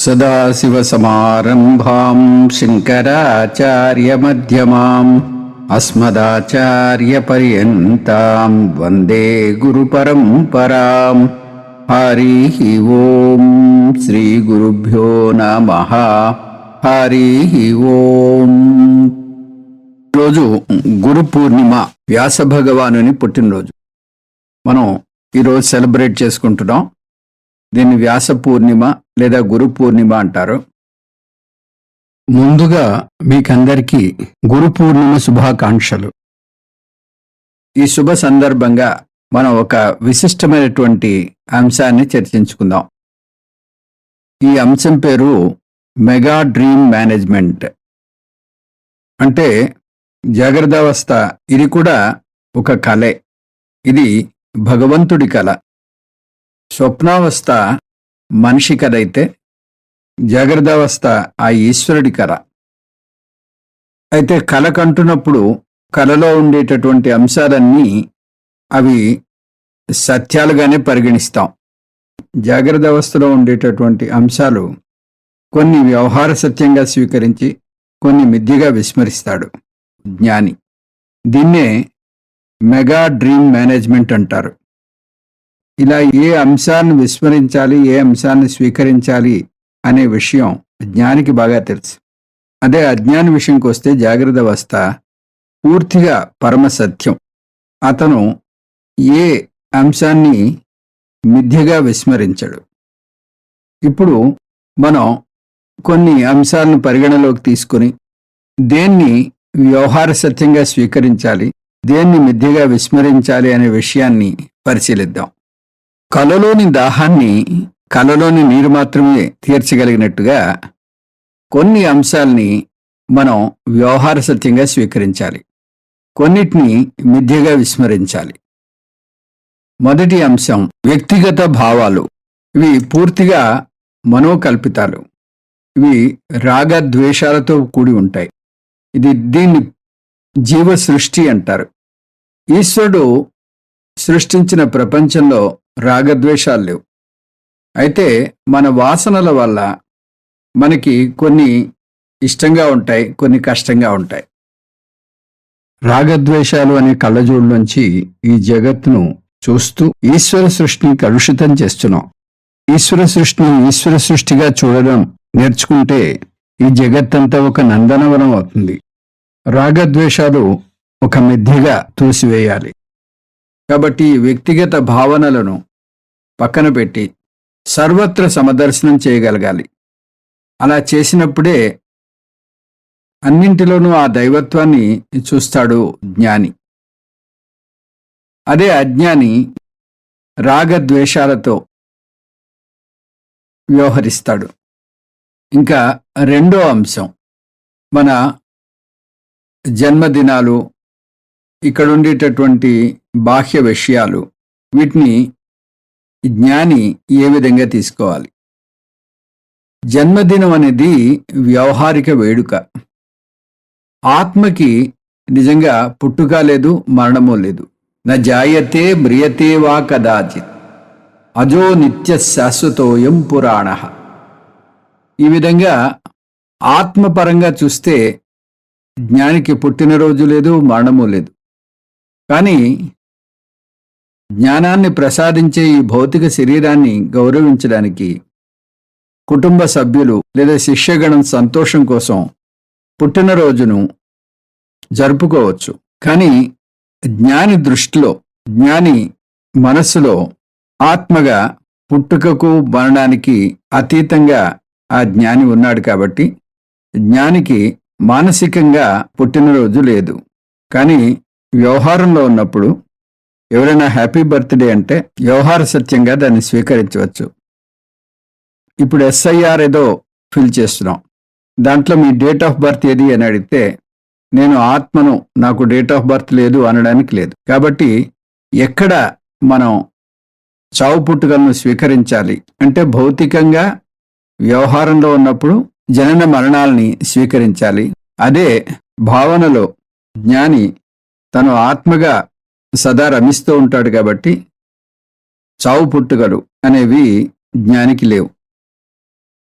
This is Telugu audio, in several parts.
సదాశివసమారంభాం శంకరాచార్యమధ్యమాం అస్మదాచార్యపర్యంతాం వందే గురుపరంపరాం. హరి ఓం శ్రీ గురుభ్యో నమః. హరి ఓం. రోజు గురు పూర్ణిమ, వ్యాస భగవానుని పుట్టినరోజు మనం ఈరోజు సెలబ్రేట్ చేసుకుంటున్నాం. దీన్ని వ్యాస పూర్ణిమ లేదా గురు పూర్ణిమ అంటారు. ముందుగా మీకందరికీ గురు పూర్ణిమ శుభాకాంక్షలు. ఈ శుభ సందర్భంగా మనం ఒక విశిష్టమైనటువంటి అంశాన్ని చర్చించుకుందాం. ఈ అంశం పేరు మెగా డ్రీమ్ మేనేజ్మెంట్. అంటే జాగ్రత్త అవస్థ ఇది కూడా ఒక కళే. ఇది భగవంతుడి కళ. స్వప్నావస్థ మనిషి కథ అయితే జాగ్రత్తావస్థ ఆ ఈశ్వరుడి కథ. అయితే కళ కంటున్నప్పుడు కళలో ఉండేటటువంటి అంశాలన్నీ అవి సత్యాలుగానే పరిగణిస్తాం. జాగ్రత్త అవస్థలో ఉండేటటువంటి అంశాలు కొన్ని వ్యవహార సత్యంగా స్వీకరించి కొన్ని మిథ్యగా విస్మరిస్తాడు జ్ఞాని. దీన్నే మెగా డ్రీమ్ మేనేజ్మెంట్ అంటారు. ఇలా ఏ అంశాన్ని విస్మరించాలి, ఏ అంశాన్ని స్వీకరించాలి అనే విషయం జ్ఞానికి బాగా తెలుసు. అదే అజ్ఞాని విషయంకి వస్తే జాగ్రత్త అవస్థ పూర్తిగా పరమ సత్యం. అతను ఏ అంశాన్ని మిథ్యగా విస్మరించడు. ఇప్పుడు మనం కొన్ని అంశాలను పరిగణలోకి తీసుకుని దేన్ని వ్యవహార సత్యంగా స్వీకరించాలి, దేన్ని మిథ్యగా విస్మరించాలి అనే విషయాన్ని పరిశీలిద్దాం. కలలోని దాహాన్ని కలలోని నీరు మాత్రమే తీర్చగలిగినట్టుగా కొన్ని అంశాల్ని మనం వ్యవహార సత్యంగా స్వీకరించాలి, కొన్నిటిని మిథ్యగా విస్మరించాలి. మొదటి అంశం వ్యక్తిగత భావాలు. ఇవి పూర్తిగా మనోకల్పితాలు. ఇవి రాగద్వేషాలతో కూడి ఉంటాయి. దీన్ని జీవ సృష్టి అంటారు. ఈశ్వరుడు సృష్టించిన ప్రపంచంలో రాగద్వేషాలు లేవు. అయితే మన వాసనల వల్ల మనకి కొన్ని ఇష్టంగా ఉంటాయి, కొన్ని కష్టంగా ఉంటాయి. రాగద్వేషాలు అనే కళ్ళజోడులోంచి ఈ జగత్తును చూస్తూ ఈశ్వర సృష్టిని కలుషితం చేస్తున్నాం. ఈశ్వర సృష్టిని ఈశ్వర సృష్టిగా చూడడం నేర్చుకుంటే ఈ జగత్తంతా ఒక నందనవనం అవుతుంది. రాగద్వేషాలు ఒక మిథ్యగా తోసివేయాలి. కాబట్టి వ్యక్తిగత భావనలను పక్కన పెట్టి సర్వత్ర సమదర్శనం చేయగలగాలి. అలా చేసినప్పుడే అన్నింటిలోనూ ఆ దైవత్వాన్ని చూస్తాడు జ్ఞాని. అదే అజ్ఞాని రాగద్వేషాలతో వ్యవహరిస్తాడు. ఇంకా రెండో అంశం మన జన్మదినాలు, ఇక్కడ ఉండేటటువంటి బాహ్య విషయాలు, వీటిని జ్ఞాని ఏ విధంగా తీసుకోవాలి. జన్మదినం అనేది వ్యవహారిక వేడుక. ఆత్మకి నిజంగా పుట్టుక లేదు, మరణమో లేదు. న జాయతే మ్రియతే వా కదాచిత్ అజో నిత్య శాశ్వతోయం పురాణః. ఈ విధంగా ఆత్మపరంగా చూస్తే జ్ఞానికి పుట్టినరోజు లేదు, మరణము లేదు. కానీ జ్ఞానాన్ని ప్రసాదించే ఈ భౌతిక శరీరాన్ని గౌరవించడానికి కుటుంబ సభ్యులు లేదా శిష్యగణం సంతోషం కోసం పుట్టినరోజును జరుపుకోవచ్చు. కానీ జ్ఞాని దృష్టిలో, జ్ఞాని మనస్సులో ఆత్మగా పుట్టుకకు మరణానికి అతీతంగా ఆ జ్ఞాని ఉన్నాడు. కాబట్టి జ్ఞానికి మానసికంగా పుట్టినరోజు లేదు. కానీ వ్యవహారంలో ఉన్నప్పుడు ఎవరైనా హ్యాపీ బర్త్డే అంటే వ్యవహార సత్యంగా దాన్ని స్వీకరించవచ్చు. ఇప్పుడు SIR ఏదో ఫిల్ చేస్తున్నాం, దాంట్లో మీ డేట్ ఆఫ్ బర్త్ ఏది అని అడిగితే నేను ఆత్మను, నాకు డేట్ ఆఫ్ బర్త్ లేదు అనడానికి లేదు. కాబట్టి ఎక్కడ మనం చావు పుట్టుకలను స్వీకరించాలి అంటే భౌతికంగా వ్యవహారంలో ఉన్నప్పుడు జనన మరణాలని స్వీకరించాలి. అదే భావనలో జ్ఞాని తను ఆత్మగా సదా రమిస్తూ ఉంటాడు. కాబట్టి చావు పుట్టుకలు అనేవి జ్ఞానికి లేవు.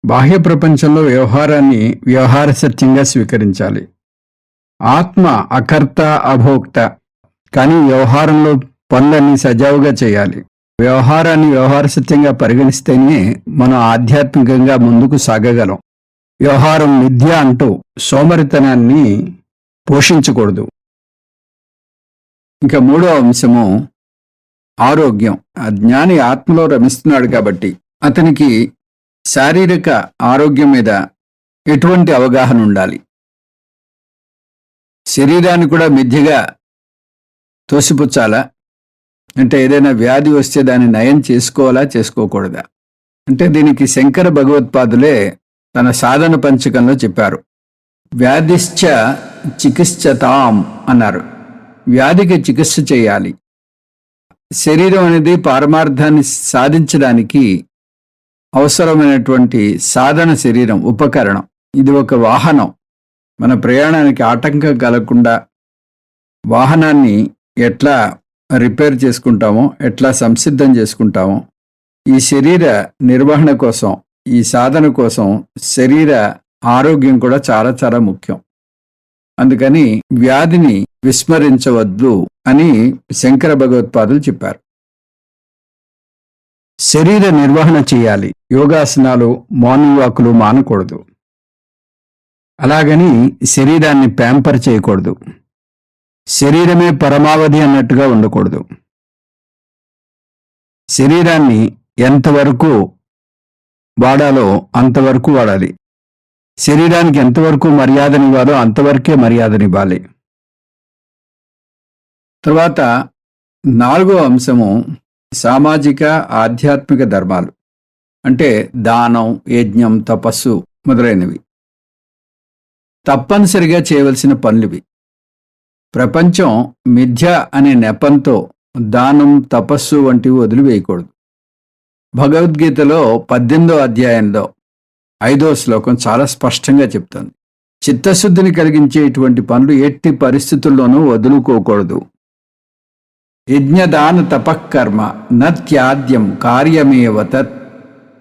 బాహ్య ప్రపంచంలో వ్యవహారాన్ని వ్యవహార సత్యంగా స్వీకరించాలి. ఆత్మ అకర్త అభోక్త, కానీ వ్యవహారంలో పనులన్నీ సజావుగా చేయాలి. వ్యవహారాన్ని వ్యవహార సత్యంగా పరిగణిస్తేనే మనం ఆధ్యాత్మికంగా ముందుకు సాగగలం. వ్యవహారం మిథ్య అంటూ సోమరితనాన్ని పోషించకూడదు. ఇంకా మూడో అంశము ఆరోగ్యం. ఆ జ్ఞాని ఆత్మలో రమిస్తున్నాడు కాబట్టి అతనికి శారీరక ఆరోగ్యం మీద ఎటువంటి అవగాహన ఉండాలి. శరీరాన్ని కూడా మిథ్యగా తోసిపుచ్చాలా? అంటే ఏదైనా వ్యాధి వస్తే దాన్ని నయం చేసుకోవాలా, చేసుకోకూడదా? అంటే దీనికి శంకర భగవత్పాదులే తన సాధన పంచకంలో చెప్పారు. వ్యాధిశ్చ చికిత్సతాం అన్నారు. వ్యాధికి చికిత్స చేయాలి. శరీరం అనేది పారమార్థాన్ని సాధించడానికి అవసరమైనటువంటి సాధన శరీరం, ఉపకరణం. ఇది ఒక వాహనం. మన ప్రయాణానికి ఆటంకం కలగకుండా వాహనాన్ని ఎట్లా రిపేర్ చేసుకుంటామో, ఎట్లా సంసిద్ధం చేసుకుంటామో, ఈ శరీర నిర్వహణ కోసం, ఈ సాధన కోసం శరీర ఆరోగ్యం కూడా చాలా చాలా ముఖ్యం. అందుకని వ్యాధిని విస్మరించవద్దు అని శంకర భగవత్పాదులు చెప్పారు. శరీర నిర్వహణ చేయాలి. యోగాసనాలు, మార్నింగ్ వాకులు మానకూడదు. అలాగని శరీరాన్ని ప్యాంపర్ చేయకూడదు. శరీరమే పరమావధి అన్నట్టుగా ఉండకూడదు. శరీరాన్ని ఎంతవరకు వాడాలో అంతవరకు వాడాలి. శరీరానికి ఎంతవరకు మర్యాదనివ్వాలో అంతవరకే మర్యాదనివ్వాలి. తర్వాత 4వ అంశము సామాజిక ఆధ్యాత్మిక ధర్మాలు. అంటే దానం, యజ్ఞం, తపస్సు మొదలైనవి తప్పనిసరిగా చేయవలసిన పనులివి. ప్రపంచం మిథ్య అనే నెపంతో దానం, తపస్సు వంటివి వదిలివేయకూడదు. భగవద్గీతలో 18వ అధ్యాయంలో 5వ శ్లోకం చాలా స్పష్టంగా చెప్తుంది. చిత్తశుద్ధిని కలిగించేటువంటి పనులు ఎట్టి పరిస్థితుల్లోనూ వదులుకోకూడదు. యజ్ఞదాన తపఃకర్మ నత్యాద్యం కార్యమేవ తత్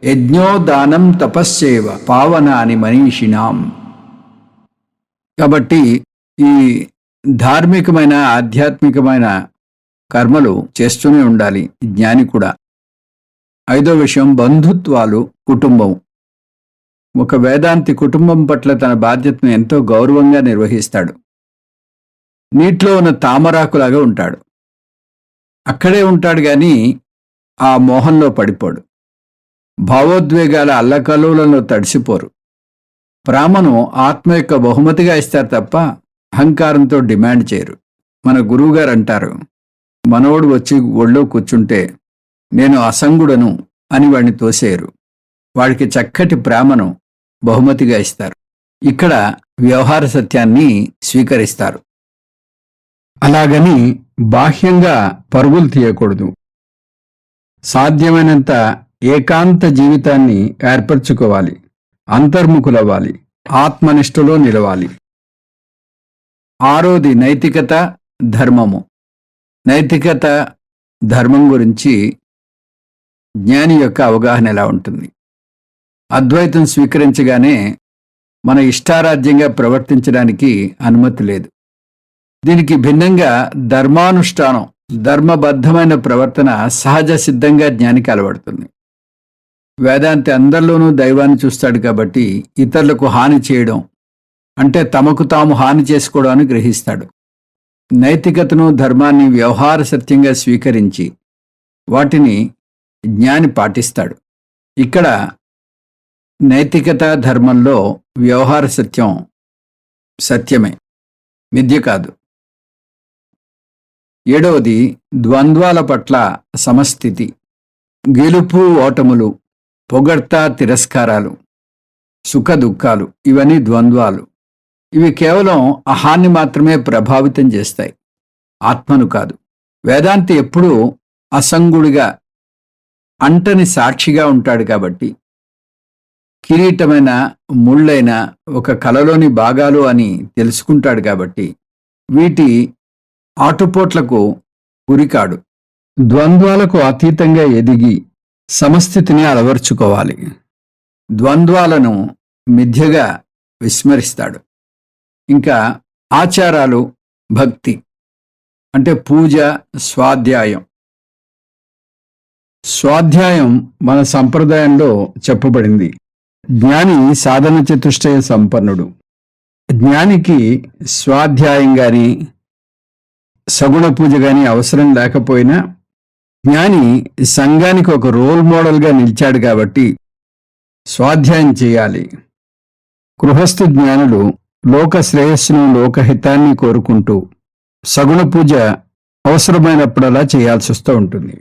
యజ్ఞోదానం తపశ్చేవ పావనాని మనీషిణాం. కాబట్టి ఈ ధార్మికమైన ఆధ్యాత్మికమైన కర్మలు చేస్తూనే ఉండాలి జ్ఞాని కూడా. 5వ విషయం బంధుత్వాలు, కుటుంబం. ఒక వేదాంతి కుటుంబం పట్ల తన బాధ్యతను ఎంతో గౌరవంగా నిర్వహిస్తాడు. నీటిలో ఉన్న తామరాకులాగా ఉంటాడు. అక్కడే ఉంటాడు కానీ ఆ మోహంలో పడిపోడు. భావోద్వేగాల అల్లకల్లోలంలో తడిసిపోరు. ప్రేమను ఆత్మ యొక్క బహుమతిగా ఇస్తారు తప్ప అహంకారంతో డిమాండ్ చేయరు. మన గురువుగారు అంటారు, మనోడు వచ్చి ఒళ్ళో కూర్చుంటే నేను అసంగుడను అని వాడిని తోసేయరు. వాడికి చక్కటి ప్రేమను బహుమతిగా ఇస్తారు. ఇక్కడ వ్యవహార సత్యాన్ని స్వీకరిస్తారు. అలాగని బాహ్యంగా పరుగులు తీయకూడదు. సాధ్యమైనంత ఏకాంత జీవితాన్ని ఏర్పరచుకోవాలి. అంతర్ముఖులవ్వాలి. ఆత్మనిష్టలో నిలవాలి. 6వది నైతికత, ధర్మము. నైతికత, ధర్మం గురించి జ్ఞాని యొక్క అవగాహన ఎలా ఉంటుంది? అద్వైతం స్వీకరించగానే మన ఇష్టారాజ్యంగా ప్రవర్తించడానికి అనుమతి లేదు. దీనికి భిన్నంగా ధర్మానుష్ఠానం, ధర్మబద్ధమైన ప్రవర్తన సహజ సిద్ధంగా జ్ఞానికి అలవడుతుంది. వేదాంతి అందరిలోనూ దైవాన్ని చూస్తాడు కాబట్టి ఇతరులకు హాని చేయడం అంటే తమకు తాము హాని చేసుకోవడం అని గ్రహిస్తాడు. నైతికతను, ధర్మాన్ని వ్యవహార సత్యంగా స్వీకరించి వాటిని జ్ఞాని పాటిస్తాడు. ఇక్కడ నైతికత, ధర్మంలో వ్యవహార సత్యం సత్యమే, మిథ్య కాదు. 7వది ద్వంద్వాల పట్ల సమస్థితి. గెలుపు, ఓటములు, పొగడ్త, తిరస్కారాలు, సుఖ దుఃఖాలు, ఇవన్నీ ద్వంద్వాలు. ఇవి కేవలం అహాన్ని మాత్రమే ప్రభావితం చేస్తాయి, ఆత్మను కాదు. వేదాంతి ఎప్పుడూ అసంగుడిగా, అంటని సాక్షిగా ఉంటాడు కాబట్టి కిరీటమైన, ముళ్ళైన ఒక కలలోని భాగాలు అని తెలుసుకుంటాడు కాబట్టి వీటి ఆటుపోట్లకు గురికాడు. ద్వంద్వాలకు అతీతంగా ఎదిగి సమస్థితిని అలవర్చుకోవాలి. ద్వంద్వాలను మిథ్యగా విస్మరిస్తాడు. ఇంకా ఆచారాలు, భక్తి అంటే పూజ, స్వాధ్యాయం. స్వాధ్యాయం మన సంప్రదాయంలో చెప్పబడింది. జ్ఞాని సాధన చతుష్టయ సంపన్నుడు. జ్ఞానికి స్వాధ్యాయం గాని సగుణ పూజ గాని అవసరం లేకపోయినా జ్ఞాని సంఘానికి ఒక రోల్ మోడల్గా నిలిచాడు కాబట్టి స్వాధ్యాయం చేయాలి. గృహస్థ జ్ఞానులు లోక శ్రేయస్సును, లోకహితాన్ని కోరుకుంటూ సగుణ పూజ అవసరమైనప్పుడల్లా చేయాల్సి వస్తూ ఉంటుంది.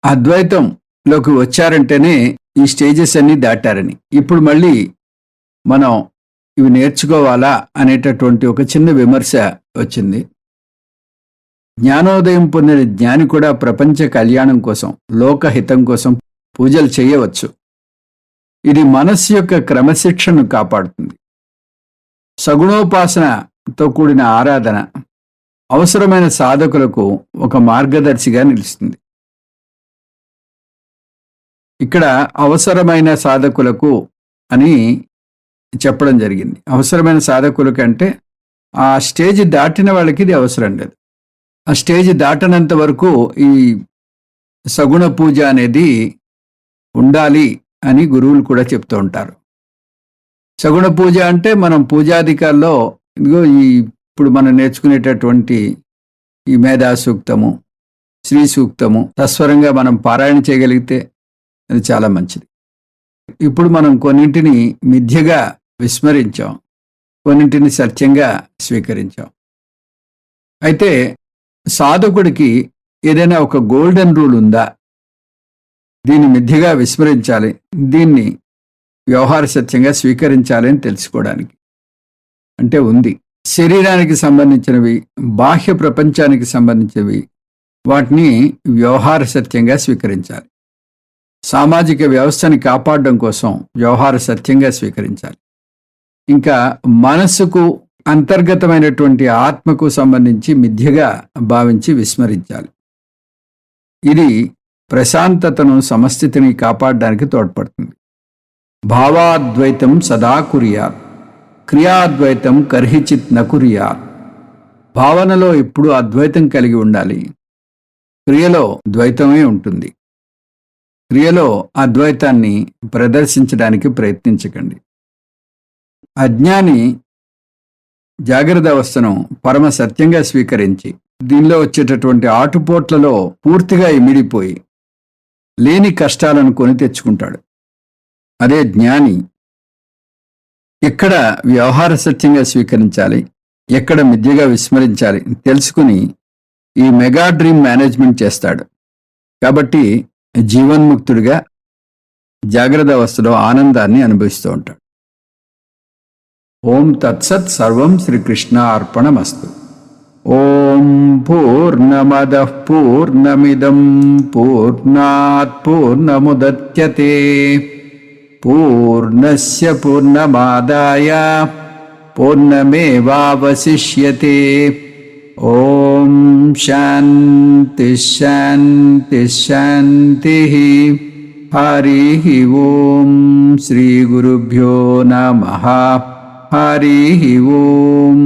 అద్వైతంలోకి వచ్చారంటేనే ఈ స్టేజెస్ అన్ని దాటారని. ఇప్పుడు మళ్ళీ మనం ఇవి నేర్చుకోవాలా అనేటటువంటి ఒక చిన్న విమర్శ వచ్చింది. జ్ఞానోదయం పొందిన జ్ఞాని కూడా ప్రపంచ కళ్యాణం కోసం, లోకహితం కోసం పూజలు చేయవచ్చు. ఇది మనస్సు యొక్క క్రమశిక్షణను కాపాడుతుంది. సగుణోపాసనతో కూడిన ఆరాధన అవసరమైన సాధకులకు ఒక మార్గదర్శిగా నిలుస్తుంది. ఇక్కడ అవసరమైన సాధకులకు అని చెప్పడం జరిగింది. అవసరమైన సాధకులకు అంటే ఆ స్టేజ్ దాటిన వాళ్ళకి ఇది అవసరం లేదు. ఆ స్టేజ్ దాటనంత వరకు ఈ సగుణ పూజ అనేది ఉండాలి అని గురువులు కూడా చెప్తూ ఉంటారు. సగుణ పూజ అంటే మనం పూజాధికాల్లో ఇదిగో ఇప్పుడు మనం నేర్చుకునేటటువంటి ఈ మేధా సూక్తము, శ్రీ సూక్తము సస్వరంగా మనం పారాయణ చేయగలిగితే అది చాలా మంచిది. ఇప్పుడు మనం కొన్నింటిని మిథ్యగా విస్మరించాం, కొన్నింటిని సత్యంగా స్వీకరించాం. అయితే సాధకుడికి ఏదైనా ఒక గోల్డెన్ రూల్ ఉందా? దీన్ని మిథ్యగా విస్మరించాలి, దీన్ని వ్యవహార సత్యంగా స్వీకరించాలి అని తెలుసుకోవడానికి అంటే ఉంది. శరీరానికి సంబంధించినవి, బాహ్య ప్రపంచానికి సంబంధించినవి, వాటిని వ్యవహార సత్యంగా స్వీకరించాలి. సామాజిక వ్యవస్థని కాపాడడం కోసం వ్యవహార సత్యంగా స్వీకరించాలి. ఇంకా మనస్సుకు, అంతర్గతమైనటువంటి ఆత్మకు సంబంధించి మిథ్యగా భావించి విస్మరించాలి. ఇది ప్రశాంతతను, సమస్థితిని కాపాడడానికి తోడ్పడుతుంది. భావాద్వైతం సదా కుర్యాత్, క్రియాద్వైతం కర్హిచిత్ నకుర్యాత్. భావనలో ఎప్పుడూ అద్వైతం కలిగి ఉండాలి, క్రియలో ద్వైతమే ఉంటుంది. క్రియలో అద్వైతాన్ని ప్రదర్శించడానికి ప్రయత్నించకండి. అజ్ఞాని జాగ్రత్త అవస్థను పరమ సత్యంగా స్వీకరించి దీనిలో వచ్చేటటువంటి ఆటుపోట్లలో పూర్తిగా ఇమిడిపోయి లేని కష్టాలను కొని తెచ్చుకుంటాడు. అదే జ్ఞాని. ఎక్కడ వ్యవహార సత్యంగా స్వీకరించాలి, ఎక్కడ మిథ్యగా విస్మరించాలి తెలుసుకుని ఈ మెగా డ్రీమ్ మేనేజ్మెంట్ చేస్తాడు. కాబట్టి జీవన్ముక్తుడిగా జాగ్రత్త అవస్థలో ఆనందాన్ని అనుభవిస్తూ ఉంటాడు. ఓం తత్సత్. సర్వం శ్రీకృష్ణ అర్పణమస్తు. ఓం పూర్ణమదః పూర్ణమిదం పూర్ణాత్ పూర్ణముదచ్యతే పూర్ణస్య పూర్ణమాదాయ పూర్ణమేవావశిష్యతే. ఓం శాంతి శాంతి శాంతి. హరి ఓం. శ్రీ గురుభ్యో నమః. హరి ఓం.